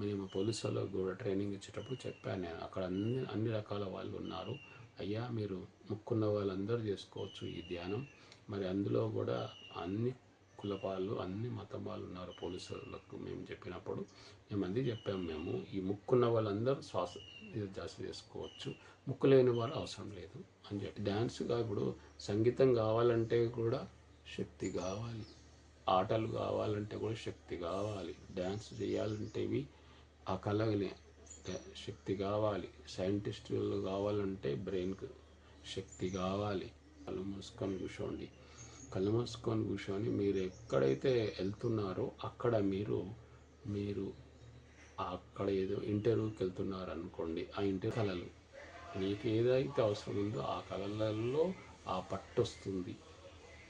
మేము పోలీసు వాళ్ళకు కూడా ట్రైనింగ్ ఇచ్చేటప్పుడు చెప్పాను నేను. అక్కడ అన్ని రకాల వాళ్ళు ఉన్నారు. అయ్యా మీరు ముక్కున్న వాళ్ళందరూ చేసుకోవచ్చు ఈ ధ్యానం. మరి అందులో కూడా అన్ని కులపాలు అన్ని మతం వాళ్ళు ఉన్నారు పోలీసులకు మేము చెప్పినప్పుడు. మేము అది చెప్పాము. మేము ఈ ముక్కున్న వాళ్ళందరూ శ్వాస చేసుకోవచ్చు, ముక్కు లేని వాళ్ళు అవసరం లేదు అని చెప్పి. డ్యాన్స్గా ఇప్పుడు సంగీతం కావాలంటే కూడా శక్తి కావాలి, ఆటలు కావాలంటే కూడా శక్తి కావాలి, డ్యాన్స్ చేయాలంటే ఇవి ఆ కళని శక్తి కావాలి, సైంటిస్టులు కావాలంటే బ్రెయిన్కి శక్తి కావాలి. కళ్ళు మూసుకొని కూర్చోండి. కళ్ళు మూసుకొని కూర్చొని మీరు ఎక్కడైతే వెళ్తున్నారో అక్కడ మీరు అక్కడ ఏదో ఇంటర్వ్యూకి వెళ్తున్నారు అనుకోండి. ఆ ఇంటర్వ్యూ కళలు నీకు ఏదైతే అవసరం ఉందో ఆ కళలలో ఆ పట్టు వస్తుంది.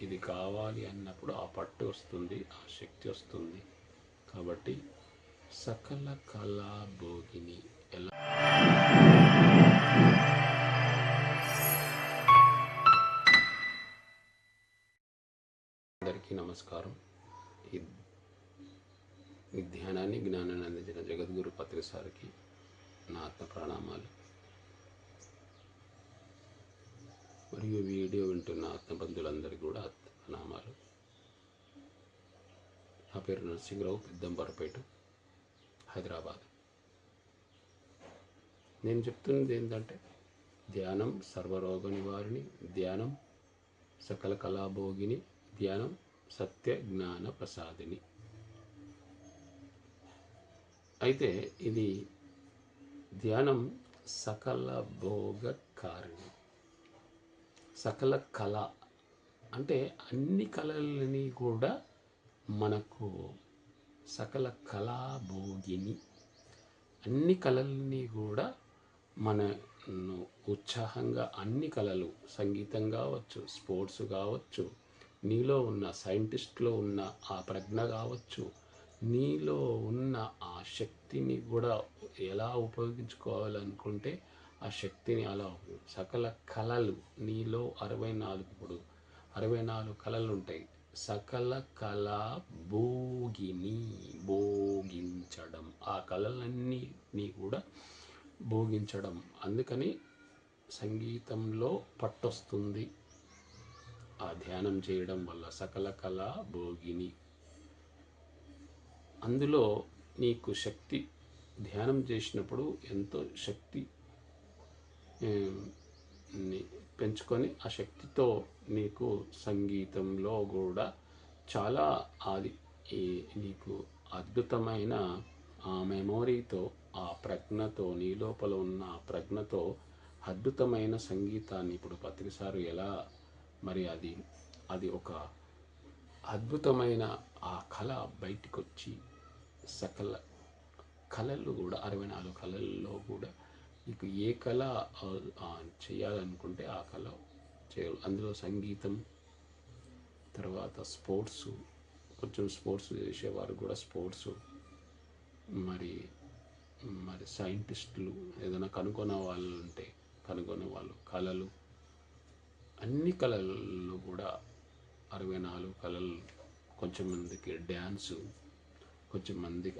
ఇది కావాలి అన్నప్పుడు ఆ పట్టు వస్తుంది, ఆ శక్తి వస్తుంది. కాబట్టి సకల కళా భోగిని ఎలా అందరికీ నమస్కారం. ఈ ధ్యానాన్ని జ్ఞానాన్ని అందించిన జగద్గురు పత్రి సార్కి నా ఆత్మ ప్రణామాలు. మరియు వీడియో వింటున్న ఆత్మబంధువులందరికీ కూడా ఆత్మ ప్రణామాలు. నా పేరు నరసింహరావు, పెద్దంబరపేట, హైదరాబాద్. నేను చెప్తున్నది ఏంటంటే ధ్యానం సర్వరోగ నివారిణి, ధ్యానం సకల కళాభోగిని, ధ్యానం సత్య జ్ఞాన ప్రసాదిని. అయితే ఇది ధ్యానం సకల భోగకారిణి. సకల కళ అంటే అన్ని కళలని కూడా మనకు సకల కళాభోగిని. అన్ని కళలని కూడా మనను ఉత్సాహంగా అన్ని కళలు, సంగీతం కావచ్చు, స్పోర్ట్స్ కావచ్చు, నీలో ఉన్న సైంటిస్ట్లో ఉన్న ఆ ప్రజ్ఞ కావచ్చు, నీలో ఉన్న ఆ శక్తిని కూడా ఎలా ఉపయోగించుకోవాలనుకుంటే ఆ శక్తిని అలా సకల కళలు నీలో 64 కళలు ఉంటాయి. సకల కళా భోగిని, భోగించడం, ఆ కళలన్నీ కూడా భోగించడం. అందుకని సంగీతంలో పట్టొస్తుంది ఆ ధ్యానం చేయడం వల్ల. సకల కళా భోగిని, అందులో నీకు శక్తి ధ్యానం చేసినప్పుడు ఎంతో శక్తి పెంచుకొని ఆ శక్తితో నీకు సంగీతంలో కూడా చాలా అది నీకు అద్భుతమైన ఆ మెమొరీతో, ఆ ప్రజ్ఞతో, నీ లోపల ఉన్న ఆ ప్రజ్ఞతో అద్భుతమైన సంగీతాన్ని ఇప్పుడు పత్రిసారు ఎలా మరి అది ఒక అద్భుతమైన ఆ కళ బయటికి వచ్చి సకల కళలు కూడా 64 కళల్లో కూడా నీకు ఏ కళ చేయాలనుకుంటే ఆ కళ చేయాలి. అందులో సంగీతం, తర్వాత స్పోర్ట్స్, కొంచెం స్పోర్ట్స్ చేసేవారు కూడా స్పోర్ట్స్, మరి సైంటిస్టులు ఏదైనా కనుగొనే వాళ్ళు ఉంటే కనుగొనే వాళ్ళు, కళలు, అన్ని కళల్లో కూడా 64 కళలు. కొంచెం మందికి డ్యాన్సు, కొంచెం మందికి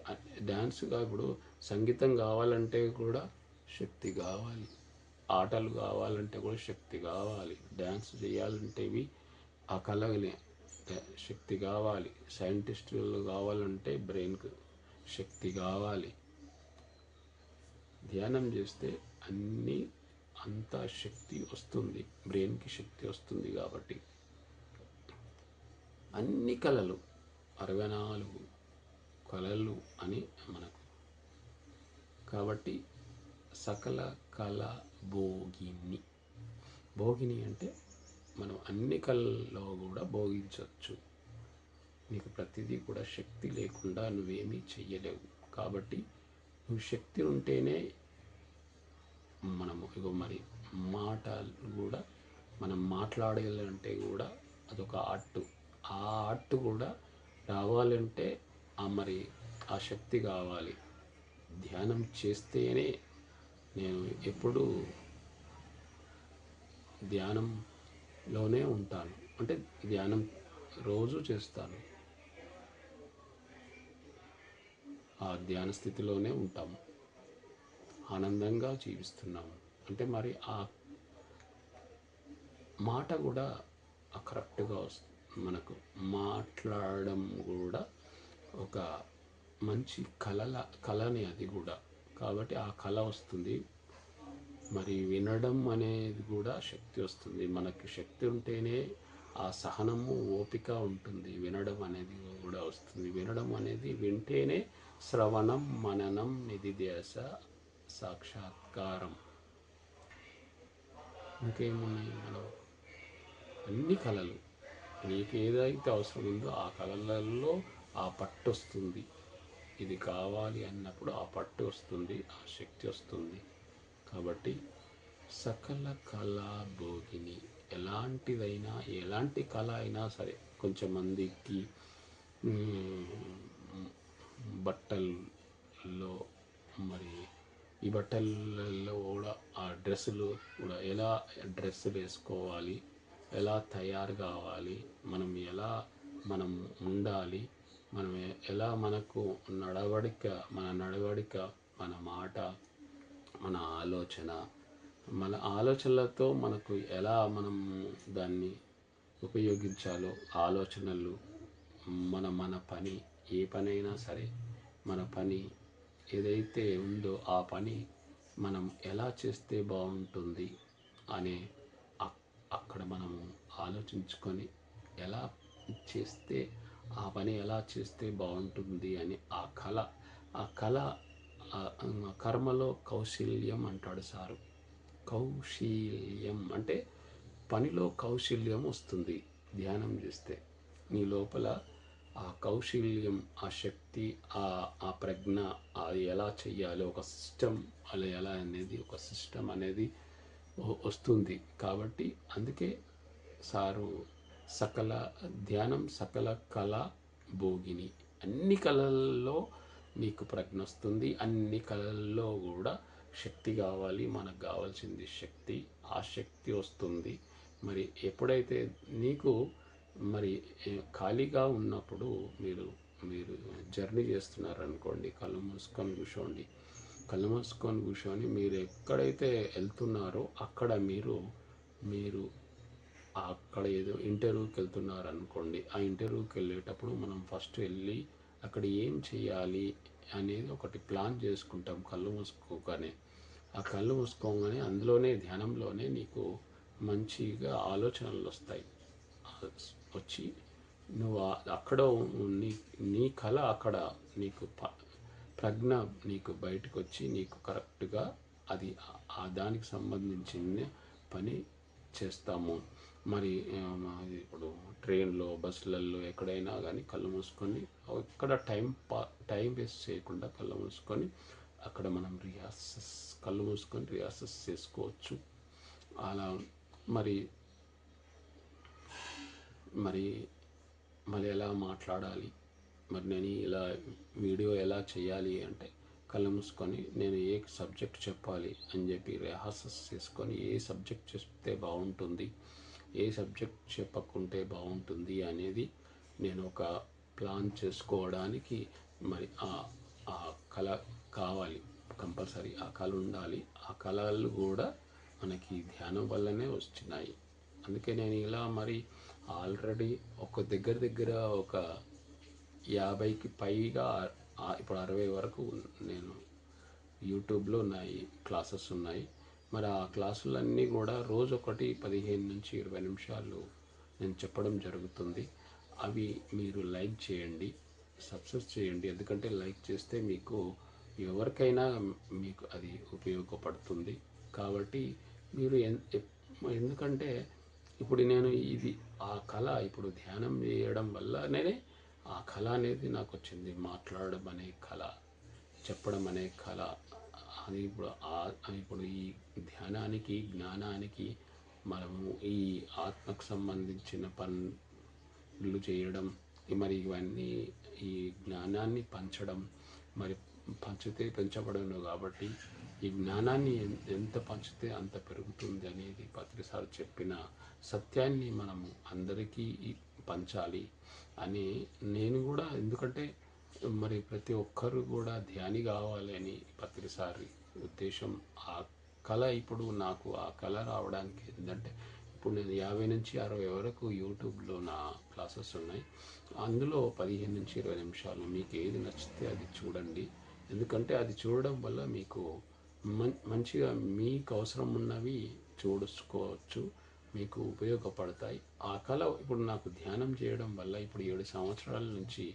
డ్యాన్స్గా ఇప్పుడు సంగీతం కావాలంటే కూడా శక్తి కావాలి, ఆటలు కావాలంటే కూడా శక్తి కావాలి, డ్యాన్స్ చేయాలంటే ఆ కళని శక్తి కావాలి, సైంటిస్టులు కావాలంటే బ్రెయిన్కి శక్తి కావాలి. ధ్యానం చేస్తే అంత శక్తి వస్తుంది, బ్రెయిన్కి శక్తి వస్తుంది. కాబట్టి అన్ని కళలు 64 కళలు అని మనకు. కాబట్టి సకల కళ భోగిని. భోగిని అంటే మనం అన్ని కళల్లో కూడా భోగించవచ్చు. నీకు ప్రతిదీ కూడా శక్తి లేకుండా నువ్వేమీ చెయ్యలేవు. కాబట్టి నువ్వు శక్తి ఉంటేనే మనము మరి మాటలు కూడా మనం మాట్లాడాలంటే కూడా అదొక ఆర్ట్. ఆ ఆర్ట్ కూడా రావాలంటే మరి ఆ శక్తి కావాలి. ధ్యానం చేస్తేనే, నేను ఎప్పుడూ ధ్యానంలోనే ఉంటాను. అంటే ధ్యానం రోజు చేస్తాను. ఆ ధ్యాన స్థితిలోనే ఉంటాము, ఆనందంగా జీవిస్తున్నాము. అంటే మరి ఆ మాట కూడా కరెక్ట్గా వస్తుంది. మనకు మాట్లాడడం కూడా ఒక మంచి కళని అది కూడా. కాబట్టి ఆ కళ వస్తుంది. మరి వినడం అనేది కూడా శక్తి వస్తుంది. మనకి శక్తి ఉంటేనే ఆ సహనము, ఓపిక ఉంటుంది. వినడం అనేది కూడా వస్తుంది. వినడం అనేది వింటేనే శ్రవణం, మననం, నిధిధ్యాస, సాక్షాత్కారం. ఇంకేమున్నాయి మనం అన్ని కళలు, నీకు ఏదైతే అవసరం ఉందో ఆ కళలలో ఆ పట్టు వస్తుంది. ఇది కావాలి అన్నప్పుడు ఆ పట్టు వస్తుంది, ఆ శక్తి వస్తుంది. కాబట్టి సకల కళా భోగిని, ఎలాంటి కళ అయినా సరే. కొంచెంమందికి బట్టల్లో, మరి ఈ బట్టలలో కూడా ఆ డ్రెస్సులు కూడా ఎలా డ్రెస్సులు వేసుకోవాలి, ఎలా తయారు కావాలి, మనం ఉండాలి, మనం ఎలా మనకు మన నడవడిక, మన మాట, మన ఆలోచనలతో మనకు ఎలా మనం దాన్ని ఉపయోగించాలో, ఆలోచనలు, మన పని, ఏ పనైనా సరే, మన పని ఏదైతే ఉందో ఆ పని మనం ఎలా చేస్తే బాగుంటుంది అనే అక్కడ మనము ఆలోచించుకొని ఎలా చేస్తే ఆ పని ఎలా చేస్తే బాగుంటుంది అని ఆ కళ కర్మలో కౌశల్యం అంటాడు సారు. కౌశల్యం అంటే పనిలో కౌశల్యం వస్తుంది. ధ్యానం చేస్తే నీ లోపల ఆ కౌశల్యం, ఆ శక్తి, ఆ ప్రజ్ఞ, అది ఎలా చెయ్యాలి, ఒక సిస్టమ్ అలా ఎలా అనేది, ఒక సిస్టమ్ అనేది వస్తుంది. కాబట్టి అందుకే సారు సకల ధ్యానం సకల కళ భోగిని. అన్ని కళల్లో నీకు ప్రజ్ఞ వస్తుంది. అన్ని కళల్లో కూడా శక్తి కావాలి. మనకు కావాల్సింది శక్తి. ఆ శక్తి వస్తుంది. మరి ఎప్పుడైతే నీకు మరి ఖాళీగా ఉన్నప్పుడు మీరు జర్నీ చేస్తున్నారనుకోండి, కళ్ళు మూసుకొని కూర్చొని మీరు ఎక్కడైతే వెళ్తున్నారో అక్కడ మీరు అక్కడ ఏదో ఇంటర్వ్యూకి వెళ్తున్నారు అనుకోండి. ఆ ఇంటర్వ్యూకి వెళ్ళేటప్పుడు మనం ఫస్ట్ వెళ్ళి అక్కడ ఏం చేయాలి అనేది ఒకటి ప్లాన్ చేసుకుంటాం కళ్ళు మూసుకోగానే. ఆ కళ్ళు మూసుకోగానే అందులోనే ధ్యానంలోనే నీకు మంచిగా ఆలోచనలు వస్తాయి. వచ్చి నువ్వు అక్కడ నీ కళ అక్కడ నీకు ప్రజ్ఞ నీకు బయటకు వచ్చి నీకు కరెక్ట్గా అది ఆ దానికి సంబంధించిన పని చేస్తాము. మరి ఇప్పుడు ట్రైన్లో, బస్సులలో ఎక్కడైనా కానీ కళ్ళు మూసుకొని ఎక్కడ టైం వేస్ట్ చేయకుండా కళ్ళు మూసుకొని అక్కడ మనం కళ్ళు మూసుకొని రియాసెస్ చేసుకోవచ్చు. అలా మరి మరి మళ్ళీ ఎలా మాట్లాడాలి, మరి నేను ఇలా వీడియో ఎలా చేయాలి అంటే కళ్ళు మూసుకొని నేను ఏ సబ్జెక్ట్ చెప్పాలి అని చెప్పి రిహార్సల్స్ చేసుకొని ఏ సబ్జెక్ట్ చెప్తే బాగుంటుంది, ఏ సబ్జెక్ట్ చెప్పకుంటే బాగుంటుంది అనేది నేను ఒక ప్లాన్ చేసుకోవడానికి మరి ఆ కళ కావాలి. కంపల్సరీ ఆ కళ ఉండాలి. ఆ కళలు కూడా మనకి ధ్యానం వల్లనే వస్తున్నాయి. అందుకే నేను ఇలా మరి ఆల్రెడీ ఒక దగ్గర ఒక 50కి పైగా, ఇప్పుడు 60 వరకు నేను యూట్యూబ్లో క్లాసెస్ ఉన్నాయి. మరి ఆ క్లాసులన్నీ కూడా రోజు ఒకటి 15 నుంచి 20 నిమిషాలు నేను చెప్పడం జరుగుతుంది. అవి మీరు లైక్ చేయండి, సబ్స్క్రైబ్ చేయండి. ఎందుకంటే లైక్ చేస్తే మీకు ఎవరికైనా మీకు అది ఉపయోగపడుతుంది. కాబట్టి మీరు ఎందుకంటే ఇప్పుడు నేను ఆ కళ ఇప్పుడు ధ్యానం చేయడం వల్లనే ఆ కళ అనేది నాకు వచ్చింది. మాట్లాడడం అనే కళ, చెప్పడం అనే కళ. అది ఇప్పుడు ఈ ధ్యానానికి, జ్ఞానానికి మనము ఈ ఆత్మకు సంబంధించిన పనులు చేయడం, మరి ఇవన్నీ ఈ జ్ఞానాన్ని పంచడం, మరి పంచితే పెంచబడను. కాబట్టి ఈ జ్ఞానాన్ని ఎంత పంచితే అంత పెరుగుతుంది అనేది పత్రిసారి చెప్పిన సత్యాన్ని మనము అందరికీ పంచాలి అని నేను కూడా. ఎందుకంటే మరి ప్రతి ఒక్కరు కూడా ధ్యాని కావాలని ప్రతిసారి ఉద్దేశం. ఆ కళ ఇప్పుడు నాకు ఆ కళ రావడానికి ఏంటంటే, ఇప్పుడు నేను 50 నుంచి 60 వరకు యూట్యూబ్లో నా క్లాసెస్ ఉన్నాయి. అందులో 15 నుంచి 20 నిమిషాలు మీకు ఏది నచ్చితే అది చూడండి. ఎందుకంటే అది చూడడం వల్ల మీకు మంచిగా మీకు అవసరం ఉన్నవి చూసుకోవచ్చు, మీకు ఉపయోగపడతాయి. ఆ కళ ఇప్పుడు నాకు ధ్యానం చేయడం వల్ల ఇప్పుడు 7 సంవత్సరాల నుంచి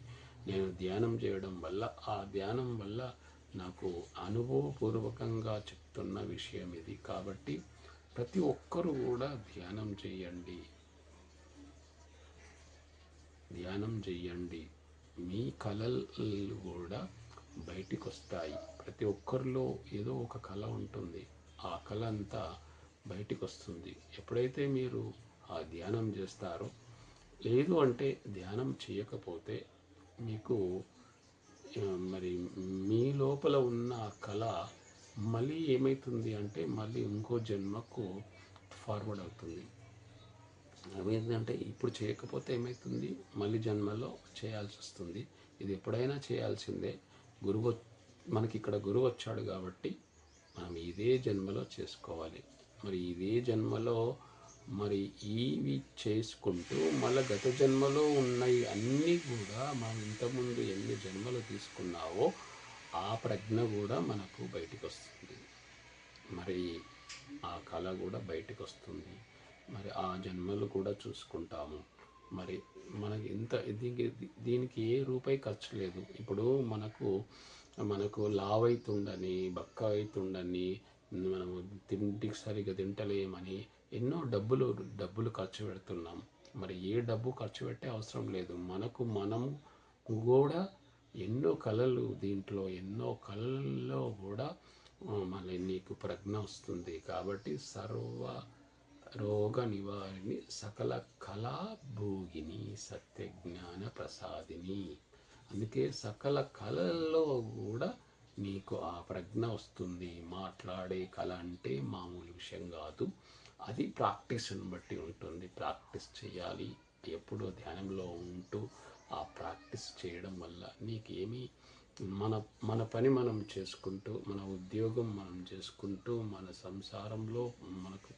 నేను ధ్యానం చేయడం వల్ల, ఆ ధ్యానం వల్ల నాకు అనుభవపూర్వకంగా చెప్తున్న విషయం ఇది. కాబట్టి ప్రతి ఒక్కరూ కూడా ధ్యానం చేయండి, ధ్యానం చేయండి. మీ కళలు కూడా బయటికి వస్తాయి. ప్రతి ఒక్కరిలో ఏదో ఒక కళ ఉంటుంది. ఆ కళ అంతా బయటికి వస్తుంది ఎప్పుడైతే మీరు ఆ ధ్యానం చేస్తారో. లేదు అంటే ధ్యానం చేయకపోతే మీకు మరి మీ లోపల ఉన్న కళ మళ్ళీ ఏమవుతుంది అంటే మళ్ళీ ఇంకో జన్మకు ఫార్వర్డ్ అవుతుంది. అవేంటంటే ఇప్పుడు చేయకపోతే ఏమవుతుంది, మళ్ళీ జన్మలో చేయాల్సి వస్తుంది. ఇది ఎప్పుడైనా చేయాల్సిందే. గురువు మనకి ఇక్కడ గురువు వచ్చాడు కాబట్టి మనం ఇదే జన్మలో చేసుకోవాలి. మరి ఇదే జన్మలో మరి ఇవి చేసుకుంటూ మళ్ళీ గత జన్మలో ఉన్నాయి అన్నీ కూడా మనం ఇంతకుముందు ఎన్ని జన్మలు తీసుకున్నావో ఆ ప్రజ్ఞ కూడా మనకు బయటికి వస్తుంది. మరి ఆ కళ కూడా బయటికి వస్తుంది. మరి ఆ జన్మలు కూడా చూసుకుంటాము. మరి మనకి ఇంత దీనికి ఏ రూపాయి ఖర్చు లేదు. ఇప్పుడు మనకు లావ్ అవుతుండని, బక్క అవుతుండని, మనము తిండికి సరిగ్గా తింటలేమని ఎన్నో డబ్బులు ఖర్చు పెడుతున్నాం. మరి ఏ డబ్బు ఖర్చు పెట్టే అవసరం లేదు. మనం కూడా ఎన్నో కళలు, దీంట్లో ఎన్నో కళల్లో కూడా మళ్ళీ నీకు ప్రజ్ఞ వస్తుంది. కాబట్టి సర్వ రోగ నివారిణి సకల కళా భోగిని సత్యజ్ఞాన ప్రసాదిని. అందుకే సకల కళల్లో కూడా నీకు ఆ ప్రజ్ఞ వస్తుంది. మాట్లాడే కళ అంటే మామూలు విషయం కాదు. అది ప్రాక్టీస్ని బట్టి ఉంటుంది. ప్రాక్టీస్ చేయాలి. ఎప్పుడూ ధ్యానంలో ఉంటూ ఆ ప్రాక్టీస్ చేయడం వల్ల నీకేమీ మన మన పని మనం చేసుకుంటూ, మన ఉద్యోగం మనం చేసుకుంటూ, మన సంసారంలో మనకు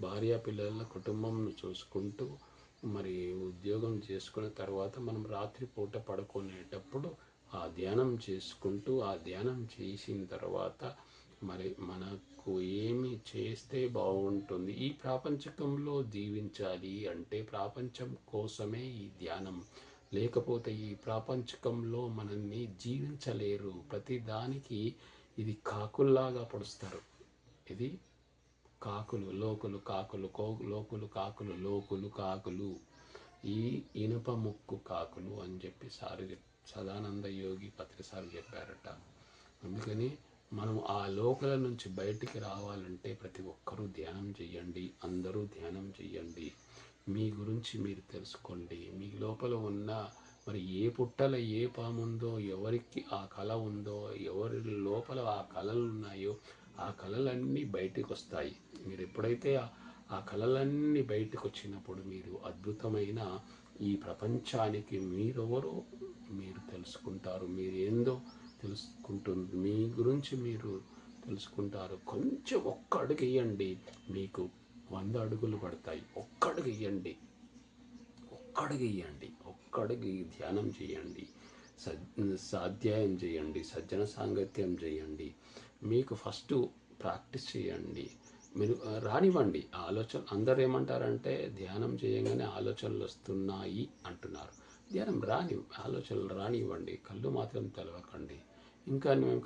భార్య పిల్లల కుటుంబంను చూసుకుంటూ, మరి ఉద్యోగం చేసుకున్న తర్వాత మనం రాత్రిపూట పడుకునేటప్పుడు ఆ ధ్యానం చేసుకుంటూ, ఆ ధ్యానం చేసిన తర్వాత మరి మనకు ఏమి చేస్తే బాగుంటుంది. ఈ ప్రాపంచకంలో జీవించాలి అంటే ప్రపంచం కోసమే ఈ ధ్యానం. లేకపోతే ఈ ప్రాపంచకంలో మనల్ని జీవించలేరు. ప్రతి దానికి ఇది కాకుల్లాగా పొడుస్తారు. ఇది కాకులు, లోకులు, కాకులు, లోకులు, కాకులు, లోకులు, కాకులు, ఈ ఇనుప ముక్కు కాకులు అని చెప్పి సదానంద యోగి పత్రిసారి చెప్పారట. అందుకని మనం ఆ లోకల నుంచి బయటికి రావాలంటే ప్రతి ఒక్కరూ ధ్యానం చేయండి. అందరూ ధ్యానం చేయండి. మీ గురించి మీరు తెలుసుకోండి. మీ లోపల ఉన్న మరి ఏ పుట్టల ఏ పాముందో, ఎవరికి ఆ కళ ఉందో, ఎవరి లోపల ఆ కళలు ఉన్నాయో ఆ కళలన్నీ బయటకు వస్తాయి. మీరు ఎప్పుడైతే ఆ కళలన్నీ బయటకు వచ్చినప్పుడు మీరు అద్భుతమైన ఈ ప్రపంచానికి మీరెవరో మీరు తెలుసుకుంటారు. మీరు ఏందో తెలుసుకుంటుంది, మీ గురించి మీరు తెలుసుకుంటారు. కొంచెం ఒక్క అడుగు వేయండి, మీకు 100 అడుగులు పడతాయి. ఒక్క అడుగు వేయండి, ఒక్క అడుగు ధ్యానం చేయండి, స్వాధ్యాయం చేయండి, సజ్జన సాంగత్యం చేయండి. మీకు ఫస్ట్ ప్రాక్టీస్ చేయండి. మీరు రానివ్వండి ఆలోచన. అందరు ఏమంటారంటే ధ్యానం చేయగానే ఆలోచనలు వస్తున్నాయి అంటున్నారు. ధ్యానం ఆలోచనలు రానివ్వండి. కళ్ళు మాత్రం తెలవకండి. ఇంకా మేము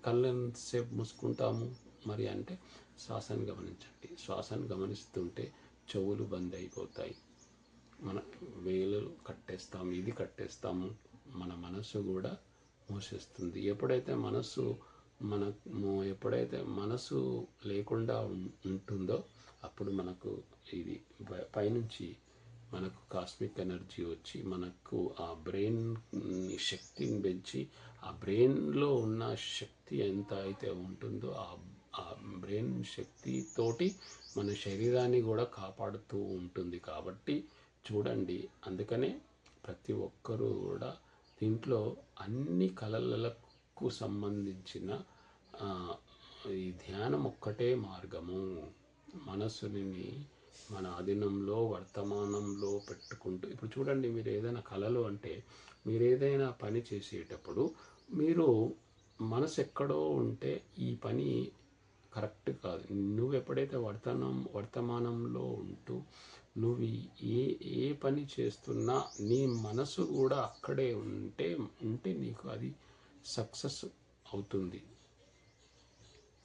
కళ్ళు ఎంతసేపు మూసుకుంటాము మరి అంటే శ్వాసను గమనించండి. శ్వాసను గమనిస్తుంటే చెవులు బంద్ అయిపోతాయి. మన వేలు కట్టేస్తాము, ఇది కట్టేస్తాము. మన మనసు కూడా మూసేస్తుంది. ఎప్పుడైతే మనసు లేకుండా ఉంటుందో అప్పుడు మనకు ఇది పైనుంచి మనకు కాస్మిక్ ఎనర్జీ వచ్చి మనకు ఆ బ్రెయిన్ శక్తిని పెంచి, ఆ బ్రెయిన్లో ఉన్న శక్తి ఎంత అయితే ఉంటుందో ఆ బ్రెయిన్ శక్తితోటి మన శరీరాన్ని కూడా కాపాడుతూ ఉంటుంది. కాబట్టి చూడండి. అందుకనే ప్రతి ఒక్కరూ కూడా దీంట్లో అన్ని కళలకు సంబంధించిన ఆ, ఈ ధ్యానం ఒక్కటే మార్గము. మనసుని మన అధీనంలో వర్తమానంలో పెట్టుకుంటూ, ఇప్పుడు చూడండి, మీరు ఏదైనా కళలు అంటే మీరు ఏదైనా పని చేసేటప్పుడు మీరు మనసు ఎక్కడో ఉంటే ఈ పని కరెక్ట్ కాదు. నువ్వు ఎప్పుడైతే వర్తమానంలో ఉంటూ నువ్వు ఏ ఏ పని చేస్తున్నా నీ మనసు కూడా అక్కడే ఉంటే నీకు అది సక్సెస్ అవుతుంది.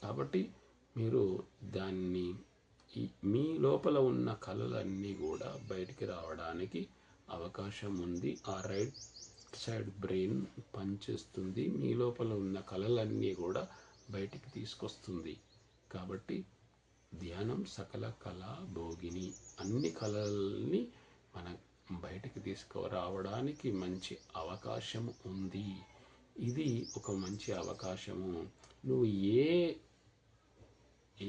కాబట్టి మీరు దాన్ని మీ లోపల ఉన్న కళలన్నీ కూడా బయటికి రావడానికి అవకాశం ఉంది. ఆ రైట్ సైడ్ బ్రెయిన్ పనిచేస్తుంది, మీ లోపల ఉన్న కళలన్నీ కూడా బయటికి తీసుకొస్తుంది. కాబట్టి ధ్యానం సకల కళ భోగిని, అన్ని కళల్ని మన బయటికి తీసుకురావడానికి మంచి అవకాశం ఉంది. ఇది ఒక మంచి అవకాశము. నువ్వు ఏ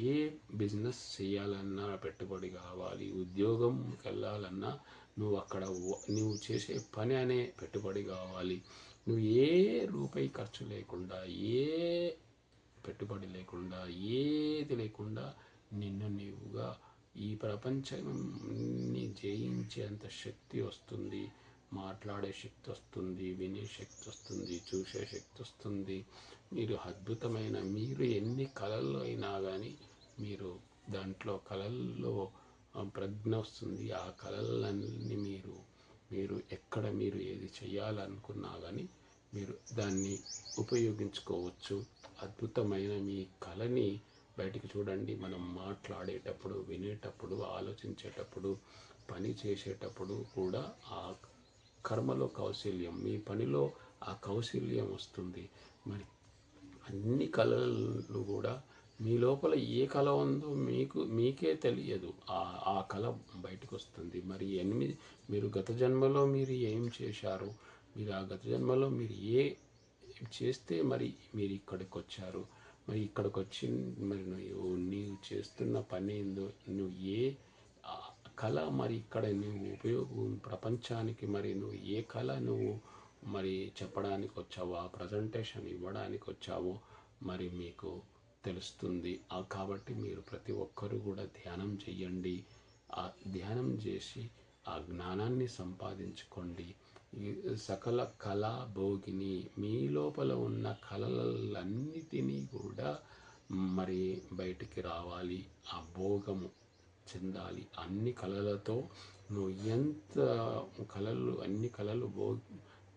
ఏ బిజినెస్ చేయాలన్నా పెట్టుబడి కావాలి, ఉద్యోగంకి వెళ్ళాలన్నా నువ్వు అక్కడ నువ్వు చేసే పని అనే పెట్టుబడి కావాలి. నువ్వు ఏ రూపాయి ఖర్చు లేకుండా, ఏ పెట్టుబడి లేకుండా, ఏది లేకుండా నిన్ను నీవుగా ఈ ప్రపంచాన్ని జయించేంత శక్తి వస్తుంది. మాట్లాడే శక్తి వస్తుంది, వినే శక్తి వస్తుంది, చూసే శక్తి వస్తుంది. మీరు అద్భుతమైన, మీరు ఎన్ని కళల్లో అయినా కానీ మీరు దాంట్లో కళల్లో ప్రజ్ఞ వస్తుంది. ఆ కళలన్నీ మీరు ఎక్కడ మీరు ఏది చేయాలనుకున్నా కానీ మీరు దాన్ని ఉపయోగించుకోవచ్చు. అద్భుతమైన మీ కళని బయటికి చూడండి. మనం మాట్లాడేటప్పుడు, వినేటప్పుడు, ఆలోచించేటప్పుడు, పని చేసేటప్పుడు కూడా ఆ కర్మలో కౌశల్యం, మీ పనిలో ఆ కౌశల్యం వస్తుంది. మరి అన్ని కళలు కూడా మీ లోపల ఏ కళ ఉందో మీకే తెలియదు. ఆ కళ బయటకు వస్తుంది. మరి మీరు గత జన్మలో మీరు ఏం చేశారు, మీరు ఆ గత జన్మలో మీరు ఏ చేస్తే మరి మీరు ఇక్కడికి వచ్చారు. మరి ఇక్కడికి వచ్చి మరి నీవు చేస్తున్న పని ఏందో, నువ్వు ఏ కళ మరి ఇక్కడ నువ్వు ఉపయోగం ప్రపంచానికి, మరి నువ్వు ఏ కళ నువ్వు మరి చెప్పడానికి వచ్చావో, ఆ ప్రజెంటేషన్ ఇవ్వడానికి వచ్చావో మరి మీకు తెలుస్తుంది. కాబట్టి మీరు ప్రతి ఒక్కరూ కూడా ధ్యానం చెయ్యండి. ఆ ధ్యానం చేసి ఆ జ్ఞానాన్ని సంపాదించుకోండి. ఈ సకల కళా భోగిని, మీ లోపల ఉన్న కళలన్నిటినీ కూడా మరి బయటికి రావాలి. ఆ భోగము చెందాలి. అన్ని కళలతో నువ్వు ఎంత అన్ని కళలు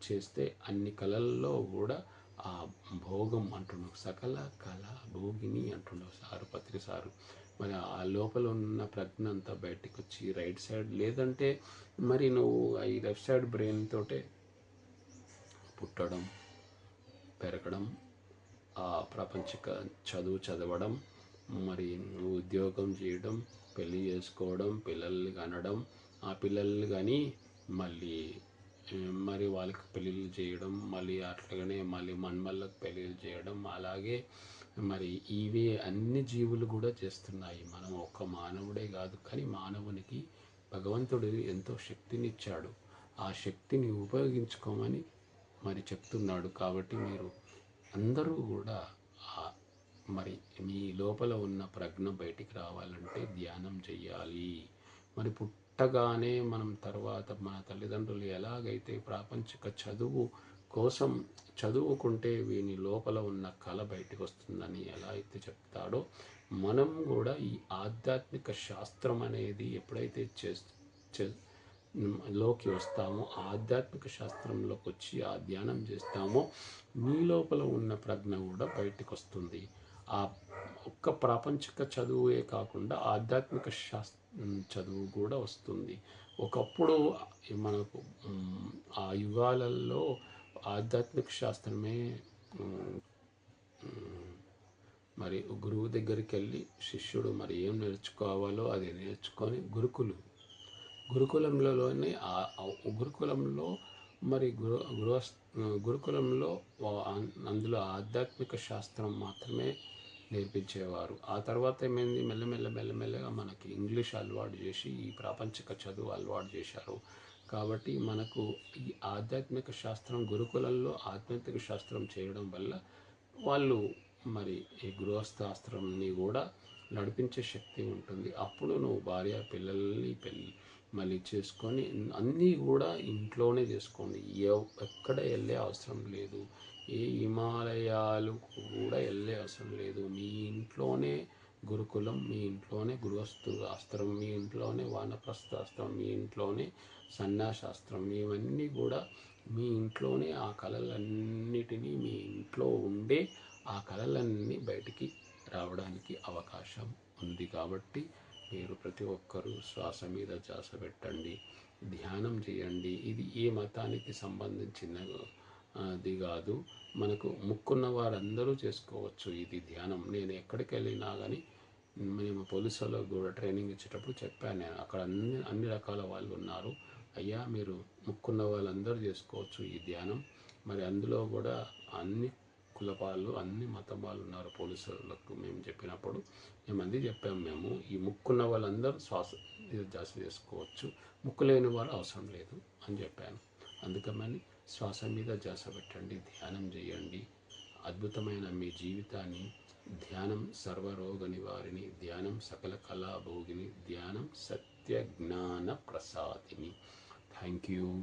చేస్తే అన్ని కళల్లో కూడా ఆ భోగం అంటున్నావు. సకల కళ భోగిని అంటున్నావు సారు, పత్రి సారు. మరి ఆ లోపల ఉన్న ప్రజ్ఞ అంతా బయటకు వచ్చి రైట్ సైడ్, లేదంటే మరి నువ్వు ఈ లెఫ్ట్ సైడ్ బ్రెయిన్ తోటే పుట్టడం, పెరగడం, ఆ ప్రపంచక చదవడం, మరి ఉద్యోగం చేయడం, పెళ్ళి చేసుకోవడం, పిల్లల్ని కనడం, ఆ పిల్లల్ని కానీ మళ్ళీ మరి వాళ్ళకి పెళ్ళిళ్ళు చేయడం, మళ్ళీ అట్లాగనే మళ్ళీ మన్మళ్ళకి పెళ్ళిళ్ళు చేయడం, అలాగే మరి ఇవే అన్ని జీవులు కూడా చేస్తున్నాయి. మనం ఒక్క మానవుడే కాదు, కానీ మానవునికి భగవంతుడు ఎంతో శక్తినిచ్చాడు. ఆ శక్తిని ఉపయోగించుకోమని మరి చెప్తున్నాడు. కాబట్టి మీరు అందరూ కూడా మరి మీ లోపల ఉన్న ప్రజ్ఞ బయటికి రావాలంటే ధ్యానం చెయ్యాలి. మరి పుట్టగానే మనం తర్వాత మన తల్లిదండ్రులు ఎలాగైతే ప్రాపంచిక చదువు కోసం చదువుకుంటే వీని లోపల ఉన్న కళ బయటకు వస్తుందని ఎలా అయితే చెప్తాడో, మనం కూడా ఈ ఆధ్యాత్మిక శాస్త్రం అనేది ఎప్పుడైతే లోకి వస్తామో, ఆధ్యాత్మిక శాస్త్రంలోకి వచ్చి ఆ ధ్యానం చేస్తామో, మీ లోపల ఉన్న ప్రజ్ఞ కూడా బయటకు వస్తుంది. ఆ ఒక్క ప్రాపంచిక చదువే కాకుండా ఆధ్యాత్మిక చదువు కూడా వస్తుంది. ఒకప్పుడు మనకు ఆ యుగాలలో ఆధ్యాత్మిక శాస్త్రమే, మరి గురువు దగ్గరికి వెళ్ళి శిష్యుడు మరి ఏం నేర్చుకోవాలో అది నేర్చుకొని గురుకులంలోనే గురుకులంలో మరి గురుకులంలో అందులో ఆధ్యాత్మిక శాస్త్రం మాత్రమే నేర్పించేవారు. ఆ తర్వాత ఏమైంది, మెల్లమెల్లగా మనకి ఇంగ్లీష్ అలవాటు చేసి ఈ ప్రాపంచిక చదువు అలవాటు చేశారు. కాబట్టి మనకు ఈ ఆధ్యాత్మిక శాస్త్రం గురుకులంలో ఆధ్యాత్మిక శాస్త్రం చేయడం వల్ల వాళ్ళు మరి ఈ గృహస్థాస్త్రంని కూడా నడిపించే శక్తి ఉంటుంది. అప్పుడు నువ్వు భార్య పిల్లల్ని మళ్ళీ చేసుకొని అన్నీ కూడా ఇంట్లోనే చేసుకోండి. ఎక్కడ వెళ్ళే అవసరం లేదు. ఏ హిమాలయాలు కూడా వెళ్ళే అవసరం లేదు. మీ ఇంట్లోనే గురుకులం, మీ ఇంట్లోనే గృహస్థు శాస్త్రం, మీ ఇంట్లోనే వానప్రస్థాస్త్రం, మీ ఇంట్లోనే సన్యాసాస్త్రం, ఇవన్నీ కూడా మీ ఇంట్లోనే ఆ కళలన్నిటినీ మీ ఇంట్లో ఉండే ఆ కళలన్నీ బయటికి రావడానికి అవకాశం ఉంది. కాబట్టి మీరు ప్రతి ఒక్కరూ శ్వాస మీద ధ్యాస పెట్టండి, ధ్యానం చేయండి. ఇది ఏ మతానికి సంబంధించినది కాదు. మనకు ముక్కున్న వారందరూ చేసుకోవచ్చు ఇది ధ్యానం. నేను ఎక్కడికి వెళ్ళినా కానీ మేము పోలీసులో కూడా ట్రైనింగ్ ఇచ్చేటప్పుడు చెప్పాను. నేను అక్కడ అన్ని రకాల వాళ్ళు ఉన్నారు. అయ్యా మీరు ముక్కున్న వాళ్ళందరూ చేసుకోవచ్చు ఈ ధ్యానం. మరి అందులో కూడా అన్ని కులపాలు అన్ని మతం వాళ్ళు ఉన్నారు. పోలీసులకు మేము చెప్పినప్పుడు మేమంది చెప్పాము, మేము ఈ ముక్కున్న వాళ్ళందరూ శ్వాస ధ్యాస చేసుకోవచ్చు, ముక్కు లేని వాళ్ళు అవసరం లేదు అని చెప్పాను. అందుకని శ్వాస మీద ధ్యాస పెట్టండి, ధ్యానం చేయండి. అద్భుతమైన మీ జీవితాన్ని ధ్యానం సర్వరోగ నివారిణి, ధ్యానం సకల కళాభోగిని, ధ్యానం సత్య జ్ఞాన ప్రసాదిని. Thank you.